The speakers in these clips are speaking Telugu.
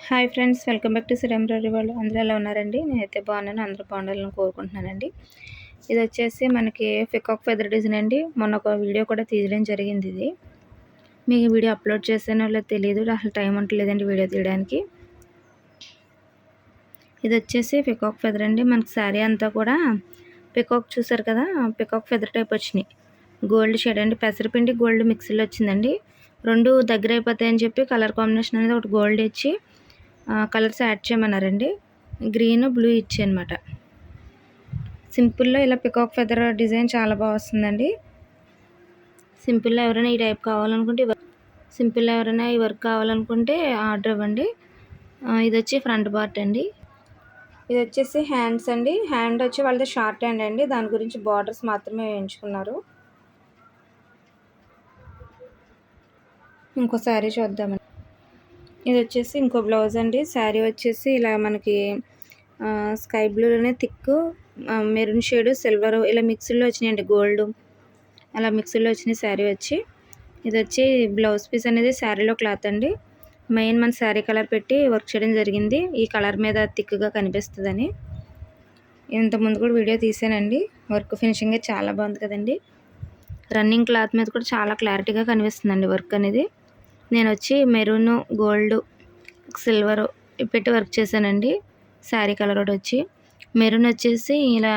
Hi friends, welcome back to శ్రీరామరారి వాళ్ళు. అందరూ ఎలా ఉన్నారండి? నేనైతే బాగున్నాను. అందరూ బాగుండాలని కోరుకుంటున్నానండి. ఇది వచ్చేసి మనకి పికాక్ ఫెదర్ డిజైన్ అండి. మొన్న ఒక వీడియో కూడా తీయడం జరిగింది. ఇది మీకు వీడియో అప్లోడ్ చేసానో లేదో తెలియదు, అసలు టైం ఉండలేదండి వీడియో తీయడానికి. ఇది వచ్చేసి పికాక్ ఫెదర్ అండి. మనకి శారీ అంతా కూడా పికాక్ చూసారు కదా, పికాక్ ఫెదర్ టైప్ వచ్చినాయి. గోల్డ్ షేడ్ అండి, పెసరపిండి గోల్డ్ మిక్సీలో వచ్చిందండి. రెండు దగ్గర అయిపోతాయని చెప్పి కలర్ కాంబినేషన్ అనేది ఒకటి గోల్డ్ ఇచ్చి కలర్స్ యాడ్ చేయమన్నారండి. గ్రీన్ బ్లూ ఇచ్చి అనమాట. సింపుల్లో ఇలా పికాక్ ఫెదర్ డిజైన్ చాలా బాగా వస్తుందండి. సింపుల్లో ఎవరైనా ఈ టైప్ కావాలనుకుంటే సింపుల్లో ఎవరైనా ఈ వర్క్ కావాలనుకుంటే ఆర్డర్ ఇవ్వండి. ఇది వచ్చి ఫ్రంట్ పార్ట్ అండి. ఇది వచ్చేసి హ్యాండ్స్ అండి. హ్యాండ్ వచ్చి వాళ్ళది షార్ట్ హ్యాండ్ అండి. దాని గురించి బార్డర్స్ మాత్రమే వేయించుకున్నారు. ఇంకో శారీ చూద్దామండి. ఇది వచ్చేసి ఇంకో బ్లౌజ్ అండి. శారీ వచ్చేసి ఇలా మనకి స్కై బ్లూలోనే థిక్ మెరూన్ షేడ్ సిల్వర్ ఇలా మిక్స్లో వచ్చినాయండి. గోల్డ్ అలా మిక్స్లో వచ్చిన శారీ వచ్చి ఇది వచ్చి బ్లౌజ్ పీస్ అనేది శారీలో క్లాత్ అండి. మెయిన్ మన శారీ కలర్ పెట్టి వర్క్ చేయడం జరిగింది. ఈ కలర్ మీద థిక్గా కనిపిస్తుందని. ఇంతకుముందు కూడా వీడియో తీసానండి. వర్క్ ఫినిషింగ్ చాలా బాగుంది కదండి. రన్నింగ్ క్లాత్ మీద కూడా చాలా క్లారిటీగా కనిపిస్తుందండి వర్క్ అనేది. నేను వచ్చి మెరూన్ గోల్డ్ సిల్వర్ పెట్టి వర్క్ చేశానండి. శారీ కలర్ ఒకటి వచ్చి మెరూన్ వచ్చేసి ఇలా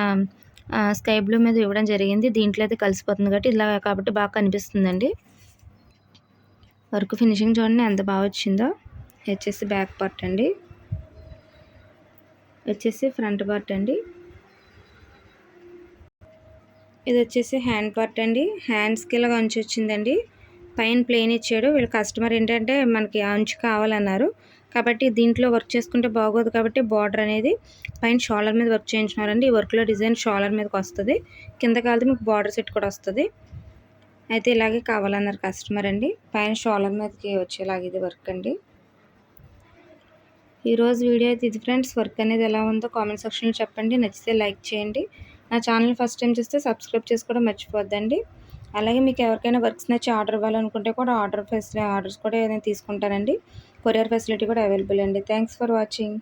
స్కై బ్లూ మీద ఇవ్వడం జరిగింది. దీంట్లో అయితే కలిసిపోతుంది కాబట్టి ఇలా కాబట్టి బాగా కనిపిస్తుందండి. వర్క్ ఫినిషింగ్ చూడండి ఎంత బాగా వచ్చిందో. వచ్చేసి బ్యాక్ పార్ట్ అండి. వచ్చేసి ఫ్రంట్ పార్ట్ అండి. ఇది వచ్చేసి హ్యాండ్ పార్ట్ అండి. హ్యాండ్స్కి ఇలా అంచు వచ్చిందండి. పైన ప్లెయిన్ ఇచ్చాడు. వీళ్ళ కస్టమర్ ఏంటంటే మనకి అంచు కావాలన్నారు కాబట్టి దీంట్లో వర్క్ చేసుకుంటే బాగోదు కాబట్టి బార్డర్ అనేది పైన షోల్డర్ మీద వర్క్ చేయించున్నారండి. ఈ వర్క్లో డిజైన్ షోల్డర్ మీదకి వస్తుంది. కింద కాలితే మీకు బార్డర్ సెట్ కూడా వస్తుంది. అయితే ఇలాగే కావాలన్నారు కస్టమర్ అండి. పైన షోల్డర్ మీదకి వచ్చేలాగా ఇది వర్క్ అండి. ఈరోజు వీడియో అయితే ఇది ఫ్రెండ్స్. వర్క్ అనేది ఎలా ఉందో కామెంట్ సెక్షన్లో చెప్పండి. నచ్చితే లైక్ చేయండి. నా ఛానల్ ఫస్ట్ టైం చూస్తే సబ్స్క్రైబ్ చేసుకోవడం మర్చిపోద్దండి. అలాగే మీకు ఎవరికైనా వర్క్స్ నచ్చి ఆర్డర్ ఇవ్వాలనుకుంటే కూడా ఆర్డర్స్ కూడా ఏదైనా తీసుకుంటానండి. కొరియర్ ఫెసిలిటీ కూడా అవైలబుల్ అండి. Thanks for watching.